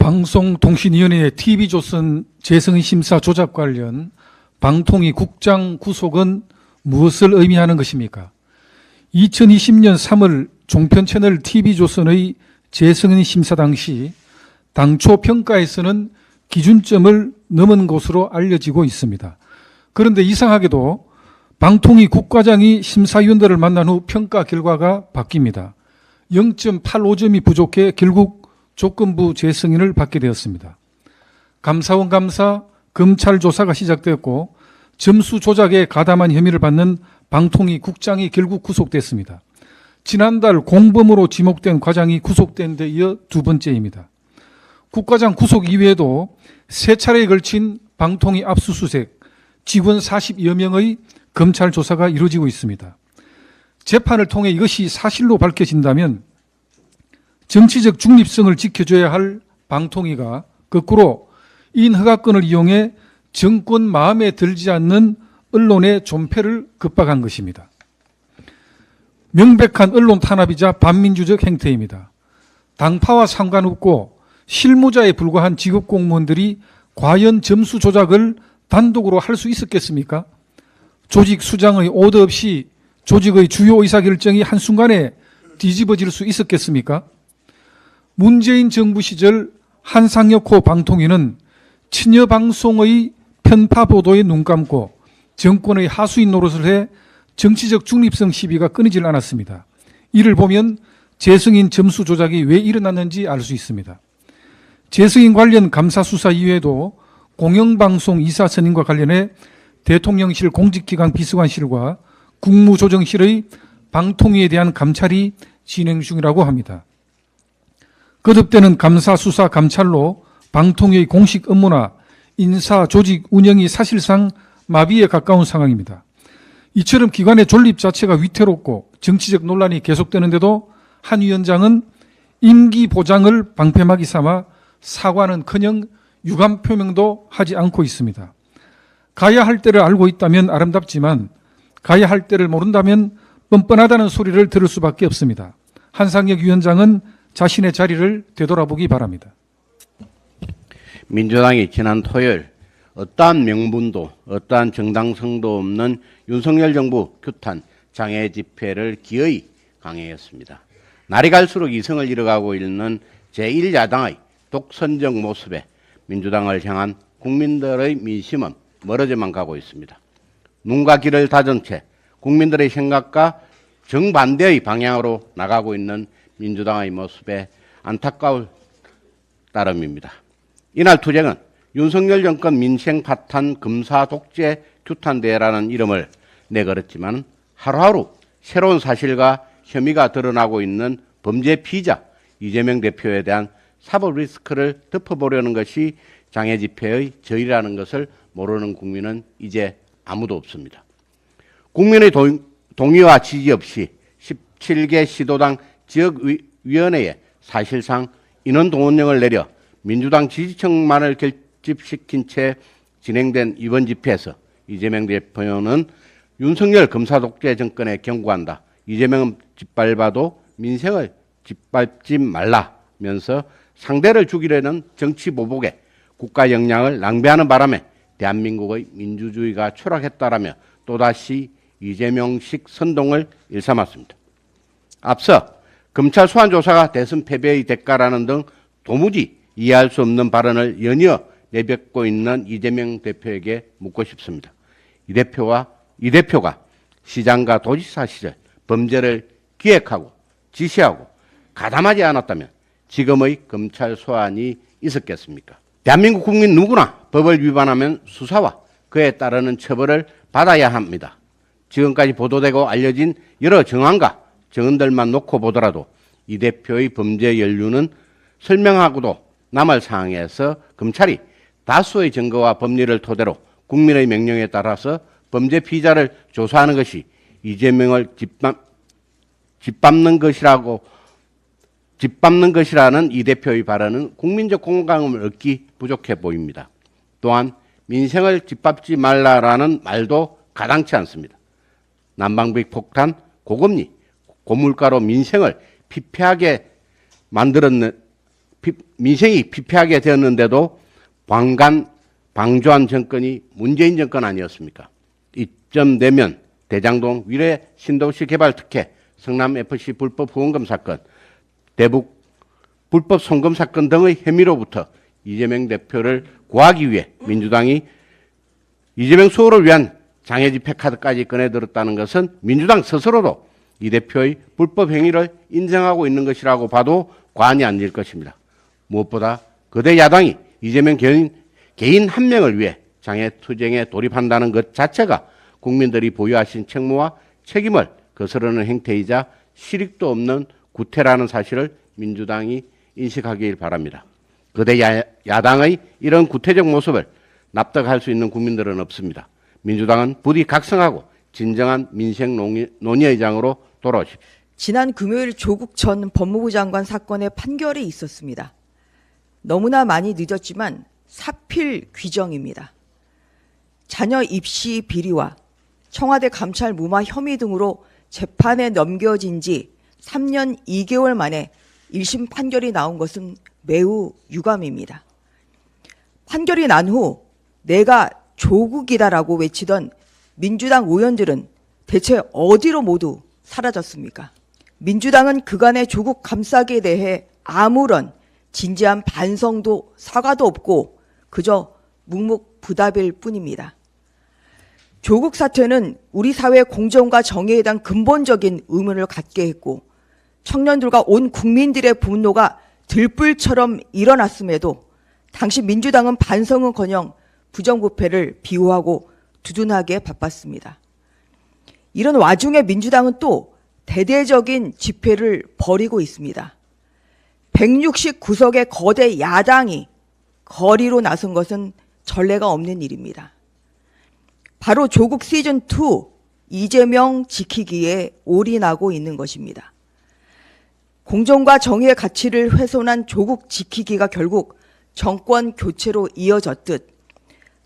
방송통신위원회 TV조선 재승인 심사 조작 관련 방통위 국장 구속은 무엇을 의미하는 것입니까? 2020년 3월 종편채널 TV조선의 재승인 심사 당시 당초 평가에서는 기준점을 넘은 것으로 알려지고 있습니다. 그런데 이상하게도 방통위 국과장이 심사위원들을 만난 후 평가 결과가 바뀝니다. 0.85점이 부족해 결국 조건부 재승인을 받게 되었습니다. 감사원 감사, 검찰 조사가 시작되었고 점수 조작에 가담한 혐의를 받는 방통위 국장이 결국 구속됐습니다. 지난달 공범으로 지목된 과장이 구속된 데 이어 두 번째입니다. 국과장 구속 이외에도 세 차례에 걸친 방통위 압수수색, 직원 40여 명의 검찰 조사가 이루어지고 있습니다. 재판을 통해 이것이 사실로 밝혀진다면 정치적 중립성을 지켜줘야 할 방통위가 거꾸로 인 허가권을 이용해 정권 마음에 들지 않는 언론의 존폐를 급박한 것입니다. 명백한 언론 탄압이자 반민주적 행태입니다. 당파와 상관없고 실무자에 불과한 직업 공무원들이 과연 점수 조작을 단독으로 할 수 있었겠습니까? 조직 수장의 오더 없이 조직의 주요 의사결정이 한순간에 뒤집어질 수 있었겠습니까? 문재인 정부 시절 한상혁호 방통위는 친여 방송의 편파 보도에 눈 감고 정권의 하수인 노릇을 해 정치적 중립성 시비가 끊이질 않았습니다. 이를 보면 재승인 점수 조작이 왜 일어났는지 알 수 있습니다. 재승인 관련 감사 수사 이외에도 공영방송 이사 선임과 관련해 대통령실 공직기강 비서관실과 국무조정실의 방통위에 대한 감찰이 진행 중이라고 합니다. 거듭되는 감사, 수사, 감찰로 방통위의 공식 업무나 인사, 조직, 운영이 사실상 마비에 가까운 상황입니다. 이처럼 기관의 존립 자체가 위태롭고 정치적 논란이 계속되는데도 한 위원장은 임기 보장을 방패막이 삼아 사과는커녕 유감 표명도 하지 않고 있습니다. 가야 할 때를 알고 있다면 아름답지만 가야 할 때를 모른다면 뻔뻔하다는 소리를 들을 수밖에 없습니다. 한상혁 위원장은 자신의 자리를 되돌아보기 바랍니다. 민주당이 지난 토요일 어떠한 명분도 어떠한 정당성도 없는 윤석열 정부 규탄 장애 집회를 기어이 강행했습니다. 날이 갈수록 이성을 잃어가고 있는 제1야당의 독선적 모습에 민주당을 향한 국민들의 민심은 멀어져만 가고 있습니다. 눈과 귀를 다진 채 국민들의 생각과 정반대의 방향으로 나가고 있는 민주당의 모습에 안타까울 따름입니다. 이날 투쟁은 윤석열 정권 민생 파탄 검사 독재 규탄대회라는 이름을 내걸었지만 하루하루 새로운 사실과 혐의가 드러나고 있는 범죄 피의자 이재명 대표에 대한 사법 리스크를 덮어보려는 것이 장애 집회의 저희라는 것을 모르는 국민은 이제 아무도 없습니다. 국민의 동의와 지지 없이 17개 시도당 지역위원회에 사실상 인원동원령을 내려 민주당 지지층만을 결집시킨 채 진행된 이번 집회에서 이재명 대표는 윤석열 검사 독재 정권에 경고한다. 이재명은 짓밟아도 민생을 짓밟지 말라면서 상대를 죽이려는 정치 보복에 국가 역량을 낭비하는 바람에 대한민국의 민주주의가 추락했다라며 또다시 이재명식 선동을 일삼았습니다. 앞서 검찰 소환 조사가 대선 패배의 대가라는 등 도무지 이해할 수 없는 발언을 연이어 내뱉고 있는 이재명 대표에게 묻고 싶습니다. 이 대표가 시장과 도지사 시절 범죄를 기획하고 지시하고 가담하지 않았다면 지금의 검찰 소환이 있었겠습니까? 대한민국 국민 누구나 법을 위반하면 수사와 그에 따르는 처벌을 받아야 합니다. 지금까지 보도되고 알려진 여러 정황과 정언들만 놓고 보더라도 이 대표의 범죄 연루는 설명하고도 남을 상황에서 검찰이 다수의 증거와 법리를 토대로 국민의 명령에 따라서 범죄 피의자를 조사하는 것이 이재명을 짓밟는 것이라는 이 대표의 발언은 국민적 공감을 얻기 부족해 보입니다. 또한 민생을 짓밟지 말라라는 말도 가당치 않습니다. 난방비 폭탄, 고금리, 고물가로 민생을 민생이 피폐하게 되었는데도 방조한 정권이 문재인 정권 아니었습니까? 이쯤 되면 대장동 위례 신도시 개발 특혜, 성남FC 불법 후원금 사건, 대북 불법 송금 사건 등의 혐의로부터 이재명 대표를 구하기 위해 민주당이 이재명 수호를 위한 장애 집회 카드까지 꺼내들었다는 것은 민주당 스스로도 이 대표의 불법 행위를 인정하고 있는 것이라고 봐도 과언이 아닐 것입니다. 무엇보다 거대 야당이 이재명 개인 한 명을 위해 장애 투쟁에 돌입한다는 것 자체가 국민들이 보유하신 책무와 책임을 거스르는 행태이자 실익도 없는 구태라는 사실을 민주당이 인식하길 바랍니다. 거대 야당의 이런 구태적 모습을 납득할 수 있는 국민들은 없습니다. 민주당은 부디 각성하고 진정한 민생 논의의 장으로 돌아오십시오. 지난 금요일 조국 전 법무부 장관 사건의 판결이 있었습니다. 너무나 많이 늦었지만 사필 규정입니다. 자녀 입시 비리와 청와대 감찰 무마 혐의 등으로 재판에 넘겨진 지 3년 2개월 만에 1심 판결이 나온 것은 매우 유감입니다. 판결이 난 후 내가 조국이다라고 외치던 민주당 의원들은 대체 어디로 모두 사라졌습니까? 민주당은 그간의 조국 감싸기에 대해 아무런 진지한 반성도 사과도 없고 그저 묵묵부답일 뿐입니다. 조국 사태는 우리 사회 공정과 정의에 대한 근본적인 의문을 갖게 했고 청년들과 온 국민들의 분노가 들불처럼 일어났음에도 당시 민주당은 반성은커녕 부정부패를 비호하고 두둔하게 바빴습니다. 이런 와중에 민주당은 또 대대적인 집회를 벌이고 있습니다. 169석의 거대 야당이 거리로 나선 것은 전례가 없는 일입니다. 바로 조국 시즌2 이재명 지키기에 올인하고 있는 것입니다. 공정과 정의의 가치를 훼손한 조국 지키기가 결국 정권 교체로 이어졌듯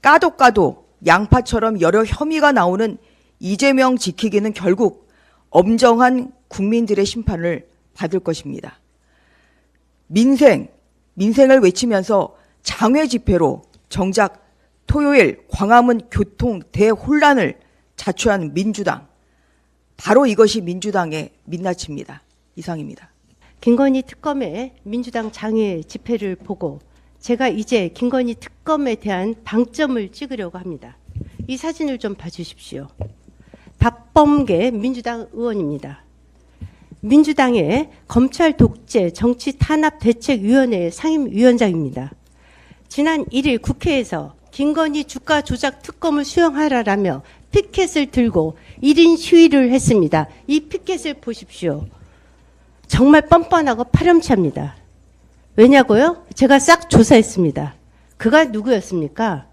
까도 양파처럼 여러 혐의가 나오는 이재명 지키기는 결국 엄정한 국민들의 심판을 받을 것입니다. 민생을 외치면서 장외 집회로 정작 토요일 광화문 교통 대혼란을 자초한 민주당. 바로 이것이 민주당의 민낯입니다. 이상입니다. 김건희 특검의 민주당 장외 집회를 보고 제가 이제 김건희 특검에 대한 방점을 찍으려고 합니다. 이 사진을 좀 봐주십시오. 박범계 민주당 의원입니다. 민주당의 검찰 독재 정치 탄압 대책위원회 상임위원장입니다. 지난 1일 국회에서 김건희 주가 조작 특검을 수용하라라며 피켓을 들고 1인 시위를 했습니다. 이 피켓을 보십시오. 정말 뻔뻔하고 파렴치합니다. 왜냐고요? 제가 싹 조사했습니다. 그가 누구였습니까?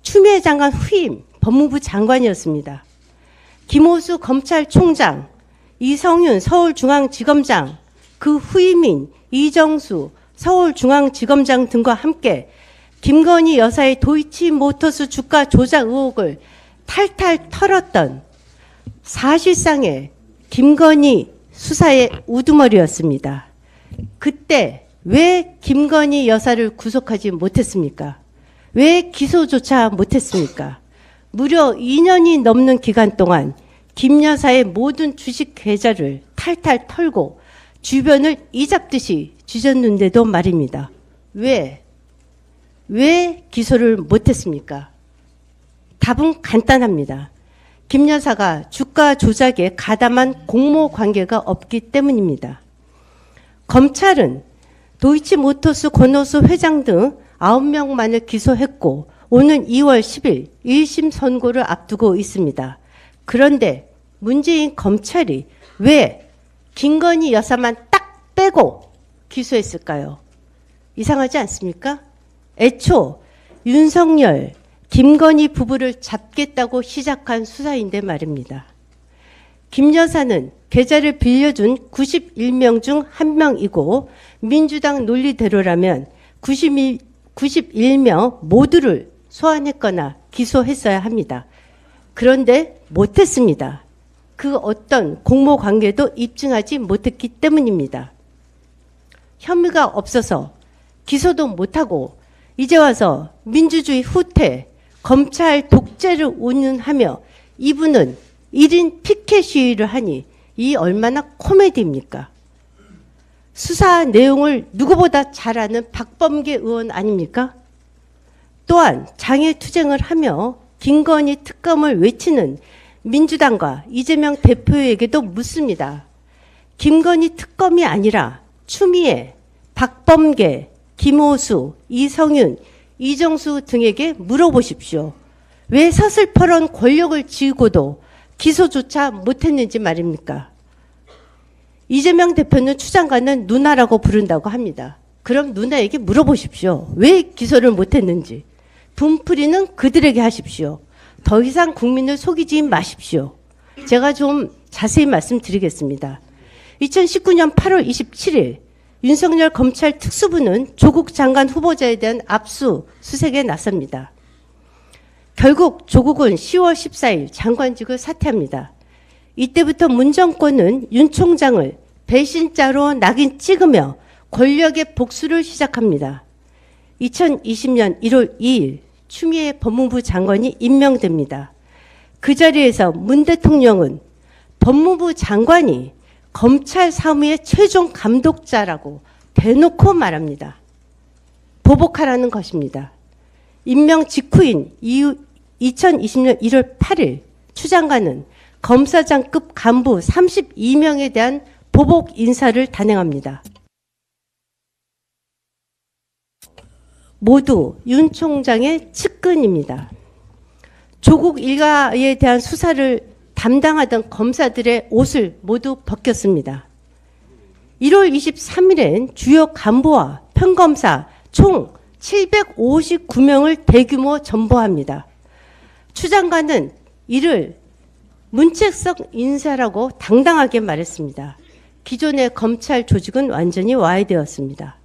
추미애 장관 후임 법무부 장관이었습니다. 김호수 검찰총장, 이성윤 서울중앙지검장, 그 후임인 이정수 서울중앙지검장 등과 함께 김건희 여사의 도이치모터스 주가 조작 의혹을 탈탈 털었던 사실상의 김건희 수사의 우두머리였습니다. 그때 왜 김건희 여사를 구속하지 못했습니까? 왜 기소조차 못했습니까? 무려 2년이 넘는 기간 동안 김 여사의 모든 주식 계좌를 탈탈 털고 주변을 이잡듯이 뒤졌는데도 말입니다. 왜 기소를 못했습니까? 답은 간단합니다. 김 여사가 주가 조작에 가담한 공모 관계가 없기 때문입니다. 검찰은 도이치모터스 권오수 회장 등 9명만을 기소했고 오는 2월 10일 1심 선고를 앞두고 있습니다. 그런데 문재인 검찰이 왜 김건희 여사만 딱 빼고 기소했을까요? 이상하지 않습니까? 애초 윤석열, 김건희 부부를 잡겠다고 시작한 수사인데 말입니다. 김 여사는 계좌를 빌려준 91명 중 1명이고 민주당 논리대로라면 91명 모두를 소환했거나 기소했어야 합니다. 그런데 못했습니다. 그 어떤 공모 관계도 입증하지 못했기 때문입니다. 혐의가 없어서 기소도 못하고 이제 와서 민주주의 후퇴, 검찰 독재를 운운하며 이분은 1인 피켓 시위를 하니 이 얼마나 코미디입니까? 수사 내용을 누구보다 잘 아는 박범계 의원 아닙니까? 또한 장애투쟁을 하며 김건희 특검을 외치는 민주당과 이재명 대표에게도 묻습니다. 김건희 특검이 아니라 추미애, 박범계, 김호수, 이성윤, 이정수 등에게 물어보십시오. 왜 서슬퍼런 권력을 쥐고도 기소조차 못했는지 말입니까? 이재명 대표는 추 장관은 누나라고 부른다고 합니다. 그럼 누나에게 물어보십시오. 왜 기소를 못했는지. 분풀이는 그들에게 하십시오. 더 이상 국민을 속이지 마십시오. 제가 좀 자세히 말씀드리겠습니다. 2019년 8월 27일 윤석열 검찰 특수부는 조국 장관 후보자에 대한 압수수색에 나섭니다. 결국 조국은 10월 14일 장관직을 사퇴합니다. 이때부터 문 정권은 윤 총장을 배신자로 낙인 찍으며 권력의 복수를 시작합니다. 2020년 1월 2일 추미애 법무부 장관이 임명됩니다. 그 자리에서 문 대통령은 법무부 장관이 검찰 사무의 최종 감독자라고 대놓고 말합니다. 보복하라는 것입니다. 임명 직후인 2020년 1월 8일 추 장관은 검사장급 간부 32명에 대한 보복 인사를 단행합니다. 모두 윤 총장의 측근입니다. 조국 일가에 대한 수사를 담당하던 검사들의 옷을 모두 벗겼습니다. 1월 23일엔 주요 간부와 평검사 총 759명을 대규모 전보합니다. 추 장관은 이를 문책성 인사라고 당당하게 말했습니다. 기존의 검찰 조직은 완전히 와해되었습니다.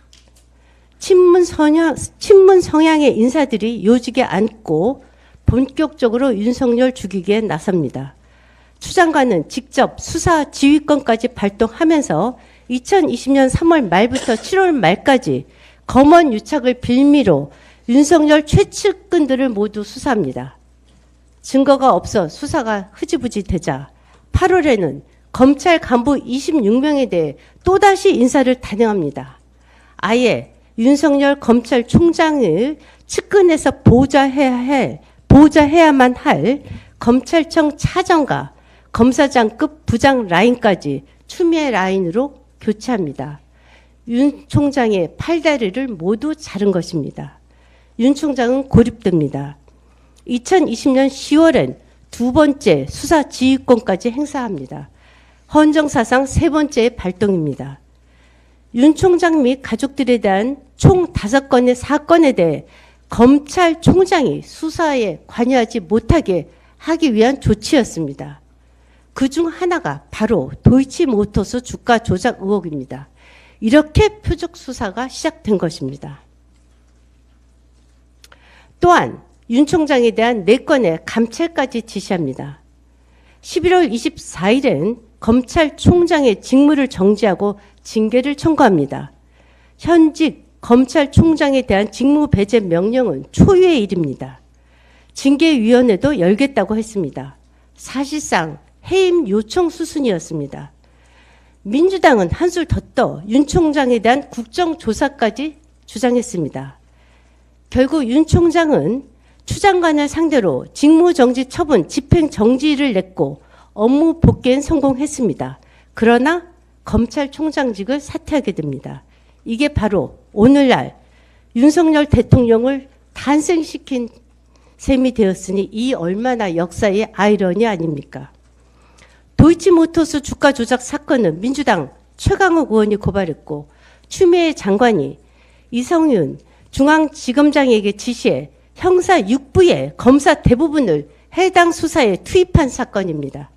친문 성향의 인사들이 요직에 앉고 본격적으로 윤석열 죽이기에 나섭니다. 추 장관은 직접 수사 지휘권까지 발동하면서 2020년 3월 말부터 7월 말까지 검언 유착을 빌미로 윤석열 최측근들을 모두 수사합니다. 증거가 없어 수사가 흐지부지 되자 8월에는 검찰 간부 26명에 대해 또다시 인사를 단행합니다. 아예 윤석열 검찰총장을 측근에서 보좌해야만 할 검찰청 차장과 검사장급 부장 라인까지 추미애 라인으로 교체합니다. 윤 총장의 팔다리를 모두 자른 것입니다. 윤 총장은 고립됩니다. 2020년 10월엔 두 번째 수사 지휘권까지 행사합니다. 헌정사상 세 번째의 발동입니다. 윤 총장 및 가족들에 대한 총 5건의 사건에 대해 검찰총장이 수사에 관여하지 못하게 하기 위한 조치였습니다. 그중 하나가 바로 도이치모터스 주가 조작 의혹입니다. 이렇게 표적 수사가 시작된 것입니다. 또한 윤 총장에 대한 4건의 감찰까지 지시합니다. 11월 24일엔 검찰총장의 직무를 정지하고 징계를 청구합니다. 현직 검찰총장에 대한 직무 배제 명령은 초유의 일입니다. 징계위원회도 열겠다고 했습니다. 사실상 해임 요청 수순이었습니다. 민주당은 한술 더 떠 윤 총장에 대한 국정조사까지 주장했습니다. 결국 윤 총장은 추 장관을 상대로 직무정지 처분 집행정지를 냈고 업무 복귀엔 성공했습니다. 그러나 검찰총장직을 사퇴하게 됩니다. 이게 바로 오늘날 윤석열 대통령을 탄생시킨 셈이 되었으니 이 얼마나 역사의 아이러니 아닙니까? 도이치모터스 주가 조작 사건은 민주당 최강욱 의원이 고발했고 추미애 장관이 이성윤 중앙지검장에게 지시해 형사 6부의 검사 대부분을 해당 수사에 투입한 사건입니다.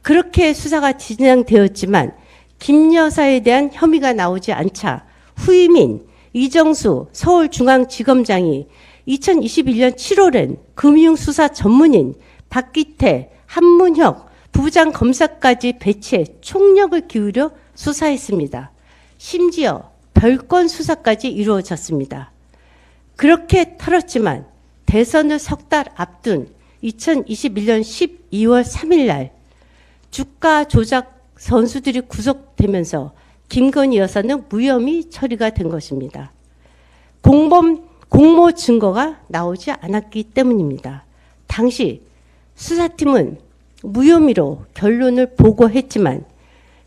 그렇게 수사가 진행되었지만 김 여사에 대한 혐의가 나오지 않자 후임인 이정수 서울중앙지검장이 2021년 7월엔 금융수사 전문인 박기태, 한문혁 부부장 검사까지 배치해 총력을 기울여 수사했습니다. 심지어 별건 수사까지 이루어졌습니다. 그렇게 털었지만 대선을 석 달 앞둔 2021년 12월 3일 날 주가 조작 선수들이 구속되면서 김건희 여사는 무혐의 처리가 된 것입니다. 공모 증거가 나오지 않았기 때문입니다. 당시 수사팀은 무혐의로 결론을 보고했지만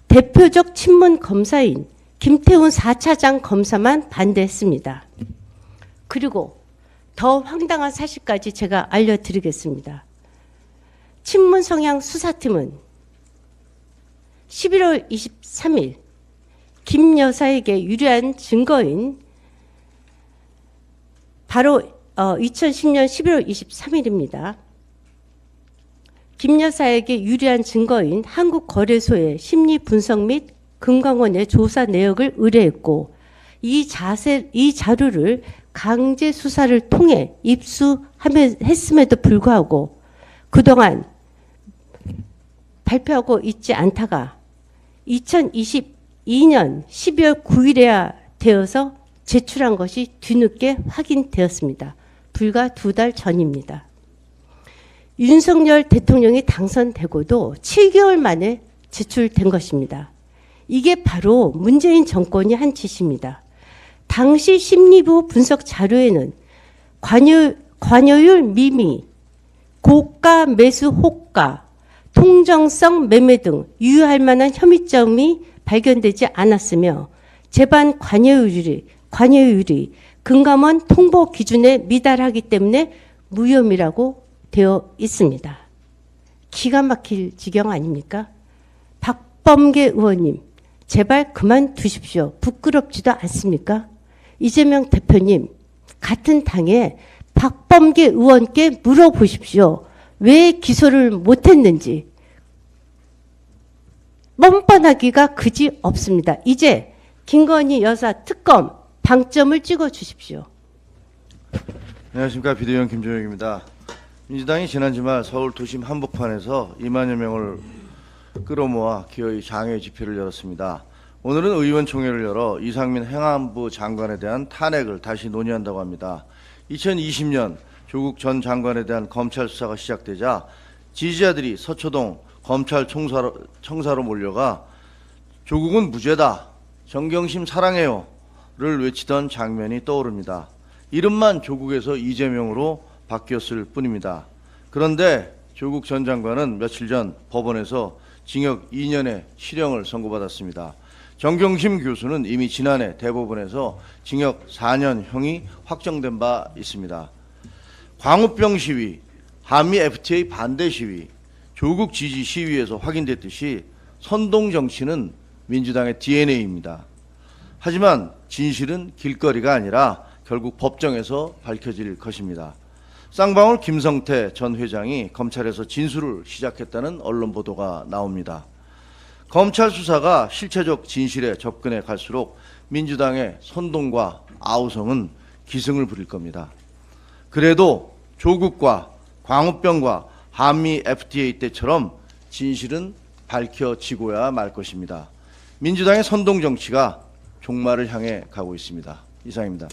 대표적 친문 검사인 김태훈 4차장 검사만 반대했습니다. 그리고 더 황당한 사실까지 제가 알려드리겠습니다. 친문 성향 수사팀은 11월 23일 김 여사에게 유리한 증거인 바로 2010년 11월 23일입니다. 김 여사에게 유리한 증거인 한국거래소의 심리 분석 및 금강원의 조사 내역을 의뢰했고 이 자료를 강제 수사를 통해 입수했음에도 불구하고 그동안 발표하고 있지 않다가 2022년 12월 9일에야 되어서 제출한 것이 뒤늦게 확인되었습니다. 불과 2달 전입니다. 윤석열 대통령이 당선되고도 7개월 만에 제출된 것입니다. 이게 바로 문재인 정권이 한 짓입니다. 당시 심리부 분석 자료에는 관여율 미미, 고가 매수 호가, 통정성 매매 등 유효할 만한 혐의점이 발견되지 않았으며 재반 관여율이 금감원 통보 기준에 미달하기 때문에 무혐의라고 되어 있습니다. 기가 막힐 지경 아닙니까? 박범계 의원님, 제발 그만두십시오. 부끄럽지도 않습니까? 이재명 대표님, 같은 당에 박범계 의원께 물어보십시오. 왜 기소를 못했는지. 뻔뻔하기가 그지 없습니다. 이제 김건희 여사 특검 방점을 찍어 주십시오. 안녕하십니까. 비대위원 김종혁입니다. 민주당이 지난 주말 서울 도심 한복판에서 2만여 명을 끌어모아 기어이 장외 집회를 열었습니다. 오늘은 의원총회를 열어 이상민 행안부 장관에 대한 탄핵을 다시 논의한다고 합니다. 2020년 조국 전 장관에 대한 검찰 수사가 시작되자 지지자들이 서초동 검찰 청사로 몰려가 조국은 무죄다, 정경심 사랑해요를 외치던 장면이 떠오릅니다. 이름만 조국에서 이재명으로 바뀌었을 뿐입니다. 그런데 조국 전 장관은 며칠 전 법원에서 징역 2년의 실형을 선고받았습니다. 정경심 교수는 이미 지난해 대법원에서 징역 4년형이 확정된 바 있습니다. 광우병 시위, 한미 FTA 반대 시위, 조국 지지 시위에서 확인됐듯이 선동 정치는 민주당의 DNA입니다. 하지만 진실은 길거리가 아니라 결국 법정에서 밝혀질 것입니다. 쌍방울 김성태 전 회장이 검찰에서 진술을 시작했다는 언론 보도가 나옵니다. 검찰 수사가 실체적 진실에 접근해 갈수록 민주당의 선동과 아우성은 기승을 부릴 겁니다. 그래도 조국과 광우병과 한미 FTA 때처럼 진실은 밝혀지고야 말 것입니다. 민주당의 선동 정치가 종말을 향해 가고 있습니다. 이상입니다.